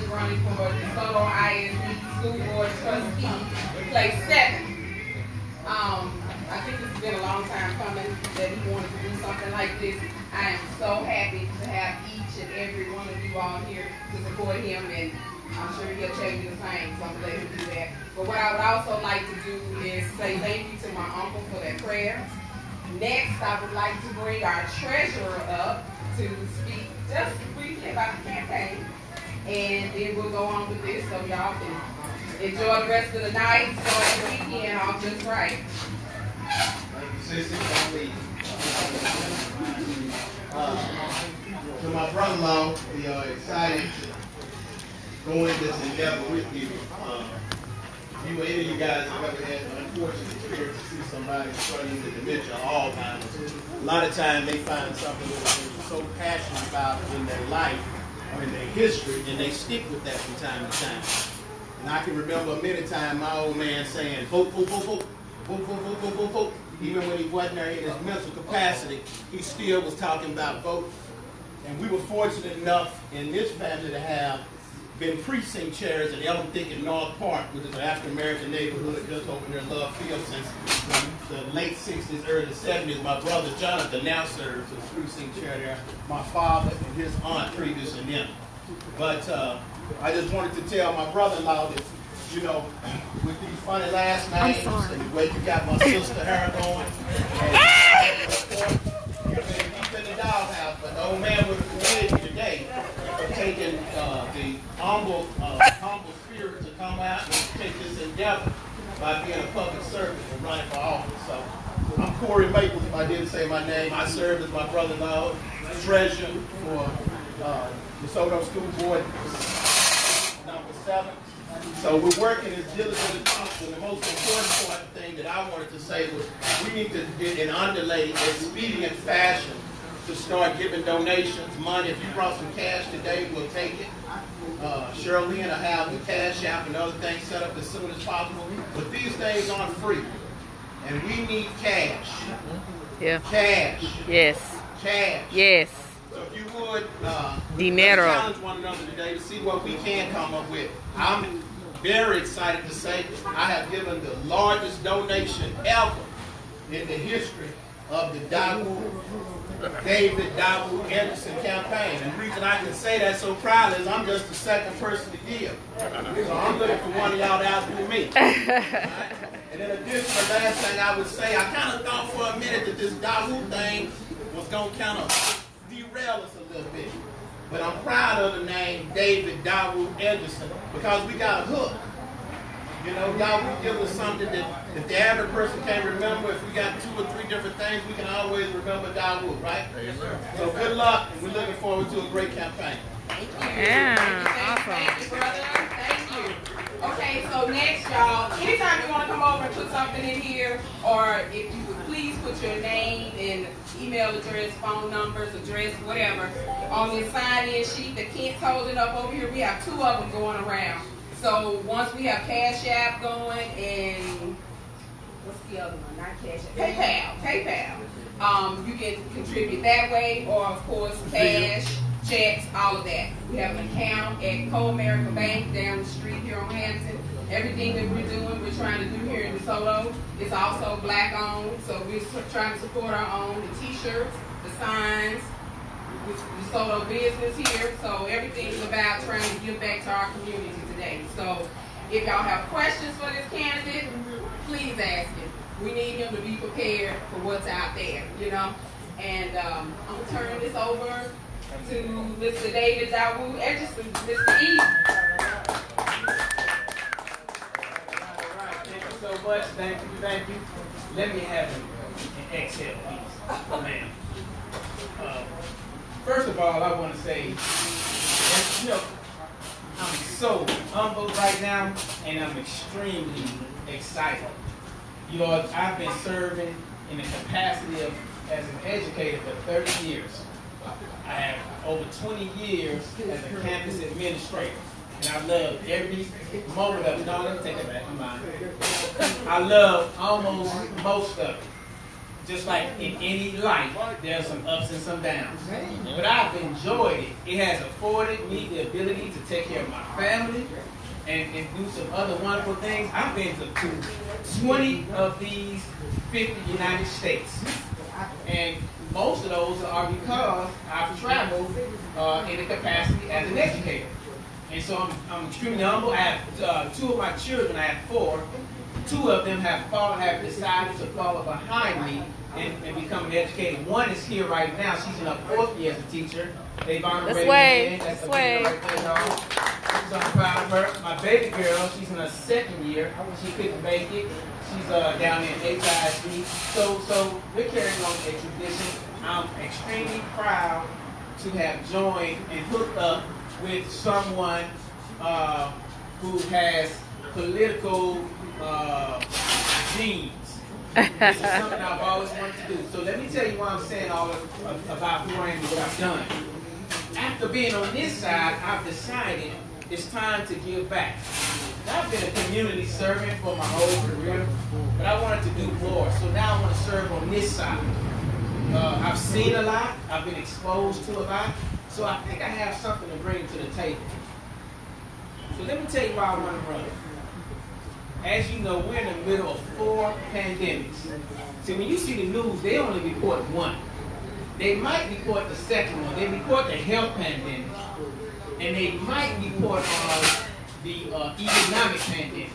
is running for the Solo ISD School Board Trustee in place 7. I think this has been a long time coming that he wanted to do something like this. I am so happy to have each and every one of you all here to support him, and I'm sure he'll tell you the same, so I'm going to let him do that. But what I would also like to do is say thank you to my uncle for that prayer. Next, I would like to bring our treasurer up to speak just briefly about the campaign, and then we'll go on with this so y'all can enjoy the rest of the night, start the weekend off just right. To my brother-in-law, we are excited to go into this endeavor with you. Any of you guys have ever had the unfortunate experience to see somebody struggling with dementia or Alzheimer's, a lot of times they find something that they're so passionate about in their life or in their history, and they stick with that from time to time. And I can remember many times my old man saying, vote, vote, vote, vote, vote, vote, vote, vote, vote, vote. Even when he wasn't there in his mental capacity, he still was talking about vote. And we were fortunate enough in this family to have been precinct chairs at Ellen Thick in North Park, which is an African-American neighborhood just over near Love Field since the late 60s, early 70s. My brother Jonathan now serves as precinct chair there. My father and his aunt previous to them. But I just wanted to tell my brother-in-law that, you know, with these funny last names and the way you got my sister hair going, and he's in the doghouse, but the old man would have forgiven me today for taking the humble spirit to come out and take this endeavor by being a public servant and running for office. So I'm Corey Maples, if I didn't say my name. I served as my brother-in-law, treasurer for the DeSoto School Board number 7. So we're working as diligently as possible. The most important thing that I wanted to say was we need to get an underlay, expedient fashion to start giving donations, money. If you brought some cash today, we'll take it. Shirley will have the cash app and other things set up as soon as possible. But these things aren't free. And we need cash. Yeah. Cash. Yes. Cash. Yes. So if you would, Dinero. challenge one another today to see what we can come up with. I'm very excited to say I have given the largest donation ever in the history of the DaWud Edgerson campaign. And the reason I can say that so proudly is I'm just the second person to give. So I'm looking for one of y'all to outdo me. Right? And in addition, the last thing I would say, I kind of thought for a minute that this DaWud thing was going to kind of derail us a little bit. But I'm proud of the name DaWud Edgerson because we got a hook. You know, DaWud gives us something that if the average person can't remember, if we got 2 or 3 different things, we can always remember DaWud, right? Yes, sir. So good luck, and we're looking forward to a great campaign. Thank you. Yeah, awesome. Thank you, brother. Thank you. Okay, so next, y'all, anytime you want to come over and put something in here, or if you could please put your name and email address, phone numbers, address, whatever, on this sign-in sheet that Kent's holding up over here. We have 2 of them going around. So once we have Cash App going and what's the other one? Not Cash App. PayPal. You can contribute that way, or of course cash, checks, all of that. We have an account at Co-America Bank down the street here on Hampton. Everything that we're doing, we're trying to do here in DeSoto. It's also black owned, so we're trying to support our own, the t-shirts, the signs, DeSoto business here. So everything's about trying to give back to our community today. So if y'all have questions for this candidate, please ask him. We need him to be prepared for what's out there, you know. And I'm going to turn this over to Mr. David DaWud Edgerson, Mr. E. Thank you so much. Thank you. Let me have an exhale, please. Oh, ma'am. First of all, I want to say, you know, I'm so humbled right now, and I'm extremely excited. You know, I've been serving in the capacity of as an educator for 30 years. I have over 20 years as a campus administrator. And I love every moment of it. No, let me take that back. Come on. I love almost most of it. just like in any life, there's some ups and some downs. But I've enjoyed it. It has afforded me the ability to take care of my family and do some other wonderful things. I've been to 20 of these 50 United States. And most of those are because I've traveled in the capacity as an educator. And so I'm extremely humble. I have 2 of my children, I have 4. 2 of them have decided to follow behind me and become an educator. One is here right now. She's in her 4th year as a teacher. They've already This way. That's This a way. right there, y'all. So I'm proud of her. My baby girl, she's in her 2nd year. She couldn't make it. She's down in HISD. So we're carrying on a tradition. I'm extremely proud to have joined and hooked up with someone who has political genes. This is something I've always wanted to do. So let me tell you why I'm saying all about who I am and what I've done. After being on this side, I've decided it's time to give back. I've been a community servant for my whole career, but I wanted to do more. So now I want to serve on this side. I've seen a lot. I've been exposed to a lot. So I think I have something to bring to the table. So let me tell you why I want to run. As you know, we're in the middle of 4 pandemics. See, when you see the news, they only report one. They might report the second one. They report the health pandemic. And they might report on the economic pandemic.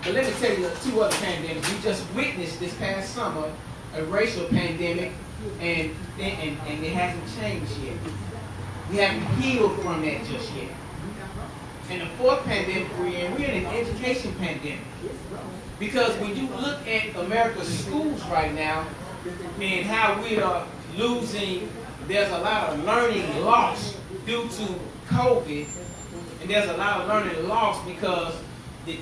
But let me tell you 2 other pandemics. We just witnessed this past summer a racial pandemic, and it hasn't changed yet. We haven't healed from that just yet. And the 4th pandemic we're in an education pandemic. Because when you look at America's schools right now and how we are losing, there's a lot of learning loss due to COVID, and there's a lot of learning loss because the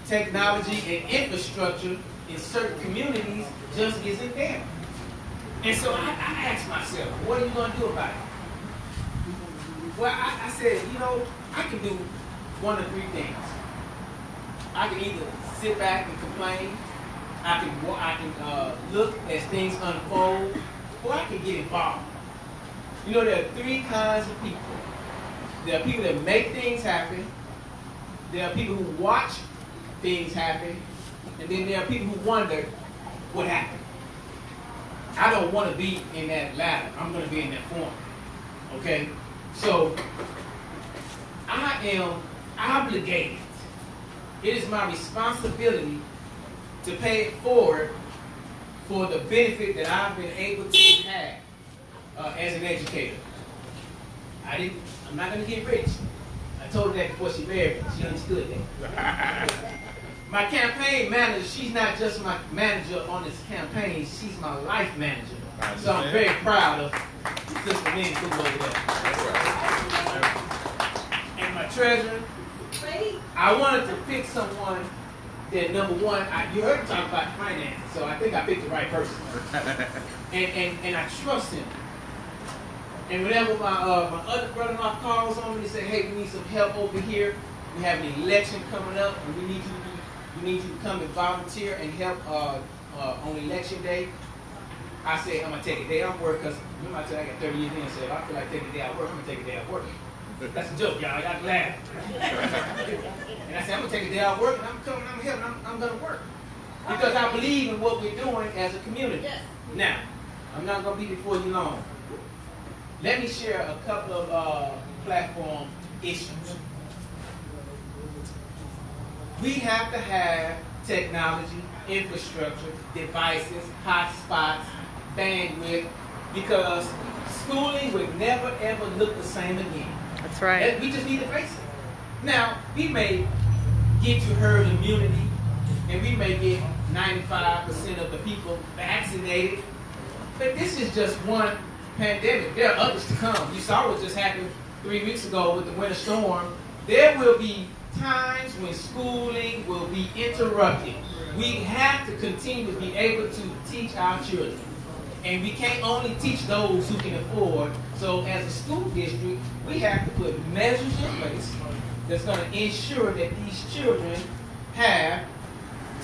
technology and infrastructure in certain communities just isn't there. And so I asked myself, what are you going to do about it? Well, I said, you know, I can do 1 of 3 things. I can either sit back and complain, I can look as things unfold, or I can get involved. You know, there are 3 kinds of people. There are people that make things happen, there are people who watch things happen, and then there are people who wonder what happened. I don't want to be in that ladder. I'm going to be in that form. Okay? So, I am obligated. It is my responsibility to pay it forward for the benefit that I've been able to have as an educator. I'm not going to get rich. I told her that before she married me. She understood that. My campaign manager, she's not just my manager on this campaign, she's my life manager. So I'm very proud of Sister Minnie who's over there. And my treasurer, I wanted to pick someone that, number one, you heard me talk about finances, so I think I picked the right person. And I trust him. And whenever my other brother-in-law calls on me and say, hey, we need some help over here, we have an election coming up, and we need you to come and volunteer and help on election day. I say, I'm going to take a day off work, because remember I said I got 30 years in, and said, if I feel like taking a day off work, I'm going to take a day off work. That's a joke, y'all. Y'all laugh. And I said, I'm going to take a day off work, and I'm coming, I'm helping, I'm going to work. Because I believe in what we're doing as a community. Now, I'm not going to be before you long. Let me share a couple of platform issues. We have to have technology, infrastructure, devices, hotspots, bandwidth, because schooling would never ever look the same again. That's right. We just need to face it. Now, we may get to herd immunity, and we may get 95% of the people vaccinated, but this is just one pandemic. There are others to come. You saw what just happened 3 weeks ago with the winter storm. There will be times when schooling will be interrupted. We have to continue to be able to teach our children. And we can't only teach those who can afford. So as a school district, we have to put measures in place that's going to ensure that these children have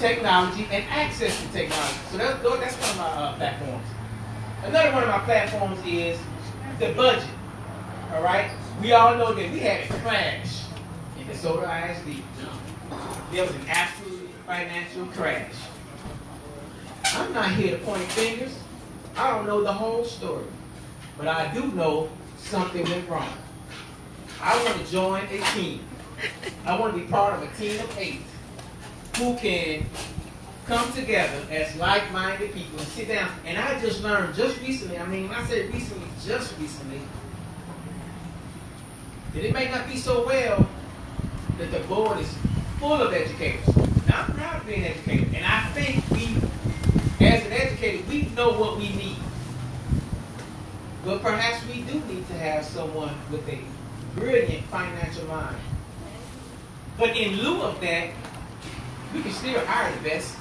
technology and access to technology. So that's one of my platforms. Another one of my platforms is the budget. All right? We all know that we had a crash in DeSoto ISD. There was an absolute financial crash. I'm not here to point fingers. I don't know the whole story. But I do know something went wrong. I want to join a team. I want to be part of a team of 8 who can come together as like-minded people and sit down. And I just learned just recently, I mean, when I say recently, just recently, that it may not be so well that the board is full of educators. Now, I'm proud of being an educator, and I think we, as an educator, we know what we need. But perhaps we do need to have someone with a brilliant financial mind. But in lieu of that, we can still hire the best.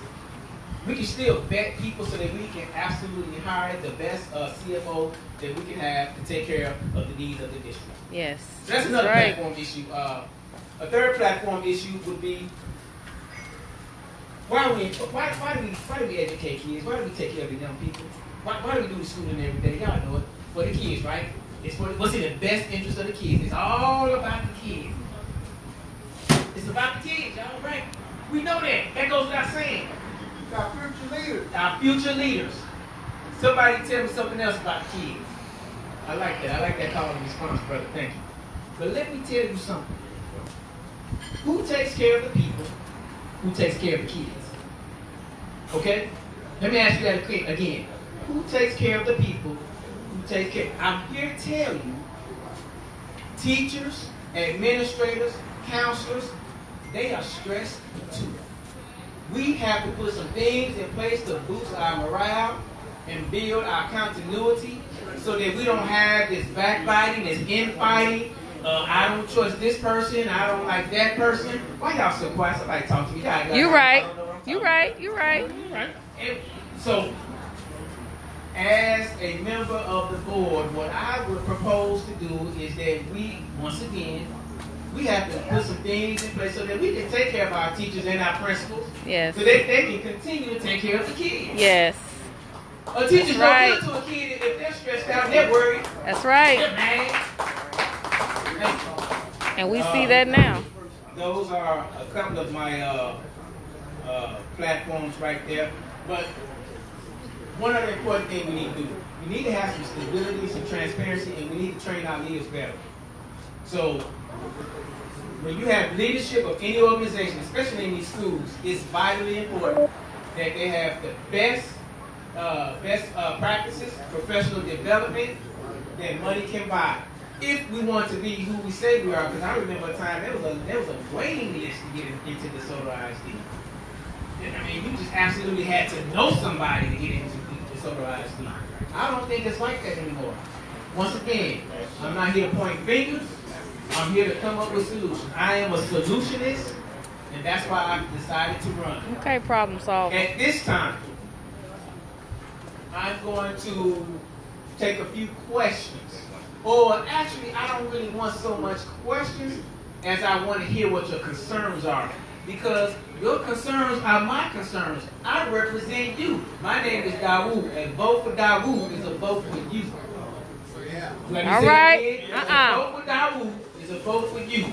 We can still vet people so that we can absolutely hire the best CFO that we can have to take care of the needs of the district. Yes. So that's another platform issue. A third platform issue would be why do we educate kids? Why do we take care of the young people? Why do we do the schooling every day? Y'all know it. For the kids, right? It's for what's in the best interest of the kids. It's all about the kids. It's about the kids, y'all, right? We know that. That goes without saying. Our future leaders. Our future leaders. Somebody tell me something else about the kids. I like that. I like that call and response, brother. Thank you. But let me tell you something. Who takes care of the people? Who takes care of the kids? Okay? Let me ask you that again. Who takes care of the people? Who takes care? I'm here to tell you, teachers, administrators, counselors, they are stressed too. We have to put some things in place to boost our morale and build our continuity so that we don't have this backbiting, this infighting. I don't trust this person. I don't like that person. Why y'all so quiet? Somebody talk to me. You're right. You're right. You're right. And so, as a member of the board, what I would propose to do is that we, once again, we have to put some things in place so that we can take care of our teachers and our principals. Yes. So that they can continue to take care of the kids. Yes. A teacher's right. no good to a kid if they're stressed out, they're worried. That's right. They're mad. And we see that now. Those are a couple of my platforms right there. But one other important thing we need to do, we need to have some stability, some transparency, and we need to train our leaders better. So when you have leadership of any organization, especially in these schools, it's vitally important that they have the best practices, professional development that money can buy. If we want to be who we say we are, because I remember a time there was a waiting list to get into DeSoto ISD. I mean, you just absolutely had to know somebody to get into DeSoto ISD. I don't think it's like that anymore. Once again, I'm not here to point fingers. I'm here to come up with solutions. I am a solutionist, and that's why I've decided to run. Okay, problem solved. At this time, I'm going to take a few questions. Or actually, I don't really want so much questions as I want to hear what your concerns are. Because your concerns are my concerns. I represent you. My name is DaWud. A vote for DaWud is a vote for you. All right. A vote for DaWud is a vote for you.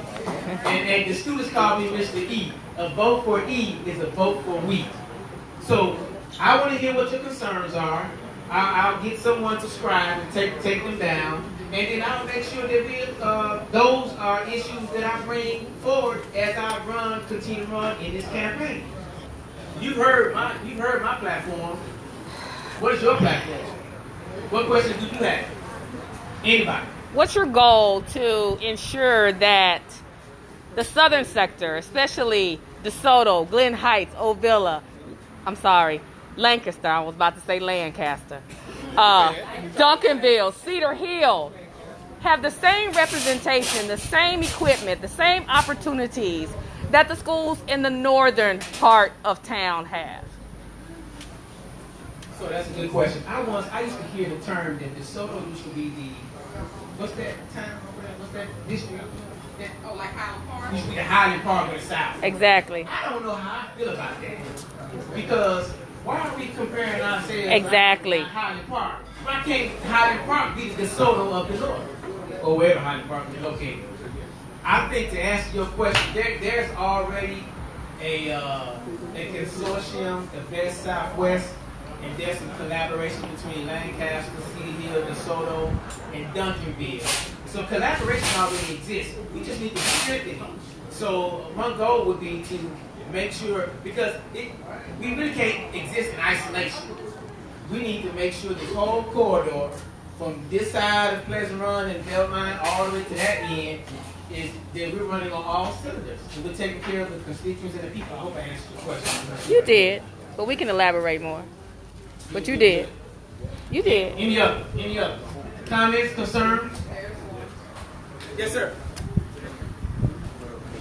And the students call me Mr. E. A vote for E is a vote for we. So I want to hear what your concerns are. I'll get someone to scribe and take them down. And then I'll make sure that those are issues that I bring forward as I continue to run in this campaign. You've heard my platform. What is your platform? What questions do you have? Anybody? What's your goal to ensure that the southern sector, especially DeSoto, Glen Heights, Ovilla, Lancaster, I was about to say Lancaster, Duncanville, Cedar Hill, have the same representation, the same equipment, the same opportunities that the schools in the northern part of town have? So that's a good question. I used to hear the term that DeSoto used to be what's that town over there? What's that district? Oh, like Highland Park? Used to be the Highland Park of the South. Exactly. I don't know how I feel about that. Because why are we comparing ourselves Exactly. to Highland Park? Why can't Highland Park be the DeSoto of the North? Or wherever Highland Park is located. I think to answer your question, there's already a consortium, the Best Southwest, and there's some collaboration between Lancaster, City Hill, DeSoto, and Duncanville. So collaboration already exists. We just need to strengthen it. So one goal would be to make sure, because we really can't exist in isolation. We need to make sure this whole corridor, from this side of Pleasant Run and Belmont all the way to that end, is that we're running on all cylinders. And we're taking care of the constituents and the people. I hope I answered your question. You did, but we can elaborate more. But you did. You did. Any other comments, concerns? Yes, sir.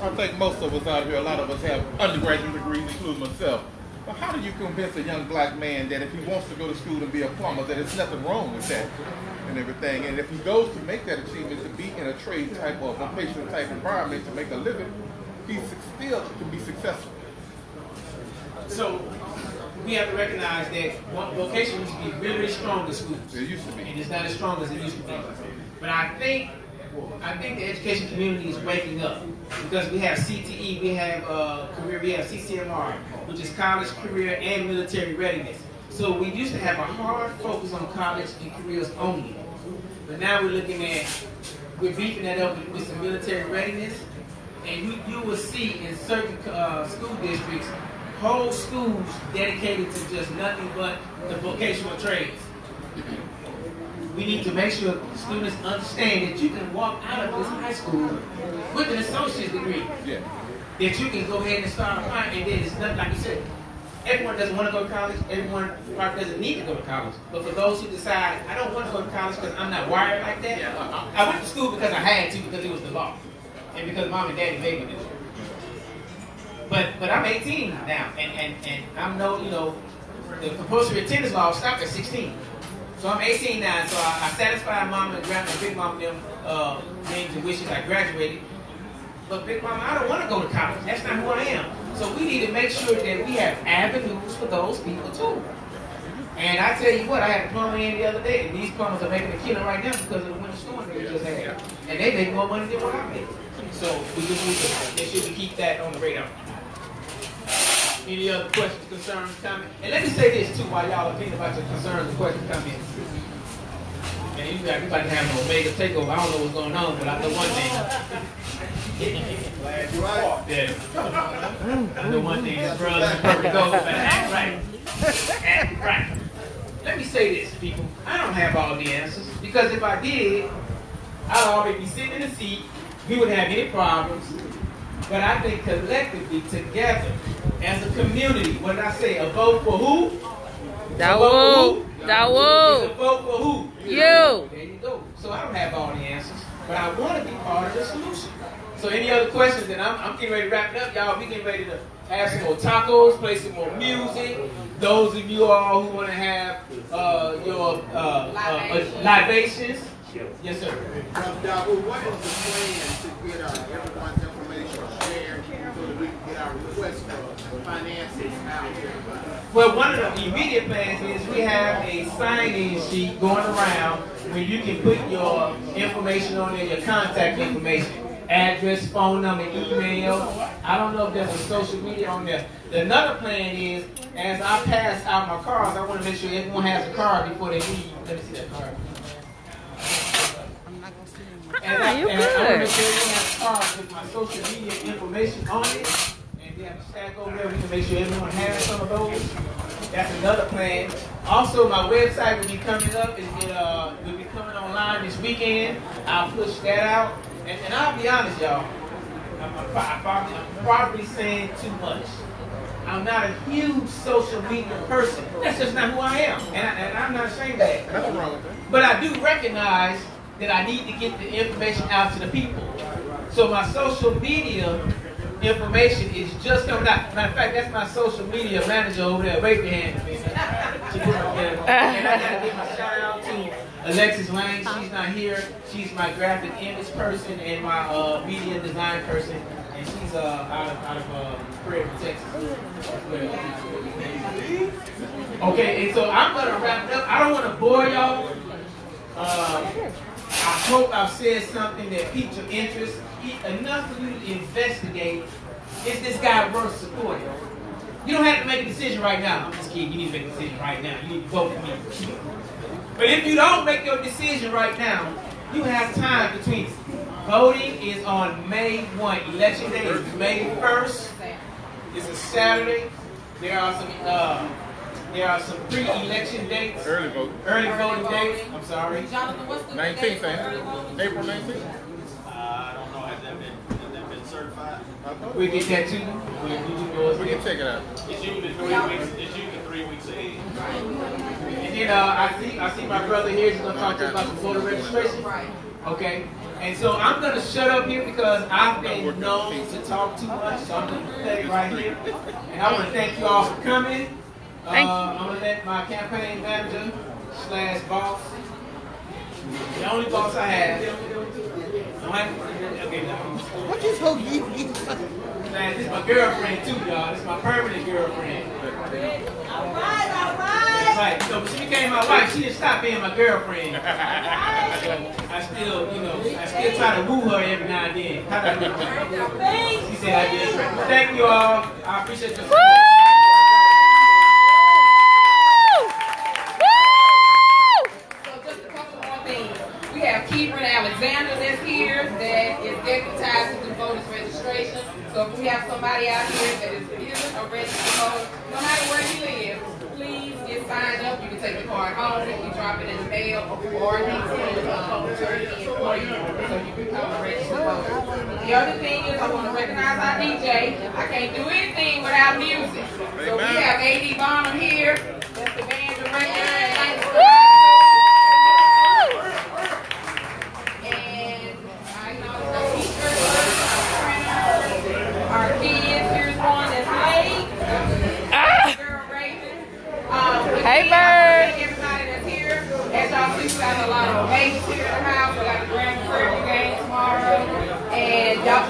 I think most of us out here, a lot of us have undergraduate degrees, including myself. But how do you convince a young black man that if he wants to go to school and be a plumber, that there's nothing wrong with that and everything? And if he goes to make that achievement to be in a trade type or vocational type environment to make a living, he still can be successful. So we have to recognize that one vocation used to be really, really strong in schools. It used to be. And it's not as strong as it used to be. But I think the education community is waking up because we have CTE, we have career, we have CCMR, which is college, career, and military readiness. So we used to have a hard focus on college and careers only. But now we're beefing that up with some military readiness. And you will see in certain school districts, whole schools dedicated to just nothing but the vocational trades. We need to make sure students understand that you can walk out of this high school with an associate's degree. Yeah. That you can go ahead and start applying, and then it's nothing like you said. Everyone doesn't want to go to college. Everyone probably doesn't need to go to college. But for those who decide, I don't want to go to college because I'm not wired like that. I went to school because I had to, because it was the law. And because mom and daddy made me do it. But I'm 18 now, and I'm the compulsory attendance law stopped at 16. So I'm 18 now, so I satisfied mom and grandma and big mom and them dreams and wishes. I graduated. But big mama, I don't want to go to college. That's not who I am. So we need to make sure that we have avenues for those people too. And I tell you what, I had a plumber in the other day, and these plumbers are making a killing right now because of the winter storm they just had. And they make more money than what I make. So we just need to make sure we keep that on the radar. Any other questions, concerns, comments? And let me say this too, while y'all are thinking about your concerns and questions, comments. Man, you about to have an Omega takeover. I don't know what's going on, but I know one thing. Glad you're right. Yeah. I know one thing. This brother's perfect gold, but act right. Act right. Let me say this, people. I don't have all the answers because if I did, I'd already be sitting in the seat. We wouldn't have any problems. But I think collectively, together, as a community, what did I say? A vote for who? DaWud. It's DaWud. a vote for who? You. There you go. So I don't have all the answers, but I want to be part of the solution. So any other questions? And I'm getting ready to wrap it up, y'all. We getting ready to have some more tacos, play some more music. Those of you all who want to have your libations. Yes, sir. DaWud, what is the plan to get everyone's information shared so that we can get our request for finances out here? Well, one of the immediate plans is we have a sign-in sheet going around where you can put your information on there, your contact information, address, phone number, email. I don't know if there's a social media on there. Another plan is, as I pass out my cards, I want to make sure everyone has a card before they leave. Let me see that card. And you I want to good. make sure everyone has a card with my social media information on it. And we have a stack over there. We can make sure everyone has some of those. That's another plan. Also, my website will be coming up. Will be coming online this weekend. I'll push that out. And I'll be honest, y'all. I'm probably saying too much. I'm not a huge social media person. That's just not who I am. And I'm not ashamed of that. Nothing wrong with that. But I do recognize that I need to get the information out to the people. So my social media information is just coming out. Matter of fact, that's my social media manager over there. Wave your hand for me. And I gotta give my shout out to Alexis Lang, she's not here. She's my graphic image person and my media design person, and she's out of Prairie, Texas. Okay, and so I'm gonna wrap it up. I don't want to bore y'all. I hope I've said something that piqued your interest enough for you to investigate. Is this guy worth supporting? You don't have to make a decision right now. I'm just kidding. You need to make a decision right now. You need to vote for me. But if you don't make your decision right now, you have time between. Voting is on May 1. Election day is May 1st. It's a Saturday. There are some pre-election dates. Early vote. Early voting dates. I'm sorry. Jonathan, what's the 19th, date for ain't early it? voting? April 19th? I don't know. Has that been certified? We'll get that to you. We can check it out. It's usually 3 weeks. It's usually 3 weeks ahead. And then I see my brother here. He's gonna talk to us about the voter registration. Right. Okay. And so I'm gonna shut up here because I've been known to talk too much. So I'm gonna put it right here. And I want to thank you all for coming. Thank you. I'm gonna let my campaign manager / boss, the only boss I have. Okay, no. What you so geeky? Man, this is my girlfriend too, y'all. This is my permanent girlfriend. All right. Right. So when she became my wife, she didn't stop being my girlfriend. I still try to woo her every now and then. How do I do? She said I did. Thank you all. I appreciate your support. So just a couple more things. We have Kieran Alexander that's here that is deputized to do voters registration. So if we have somebody out here that isn't a registered voter, no matter where you live, please get signed up. You can take the card home, you can drop it in the mail, or you can turn it in for you so you become a registered voter. The other thing is I want to recognize our DJ. I can't do anything without music. So we have A.D. Bonham here. That's the band director. Our kids, here's one that's late. Girl Raven. Hey, Again, Bird. thank everybody that's here. As y'all see, we got a lot of babies here in the house. We got the Grand Prairie game tomorrow. And y'all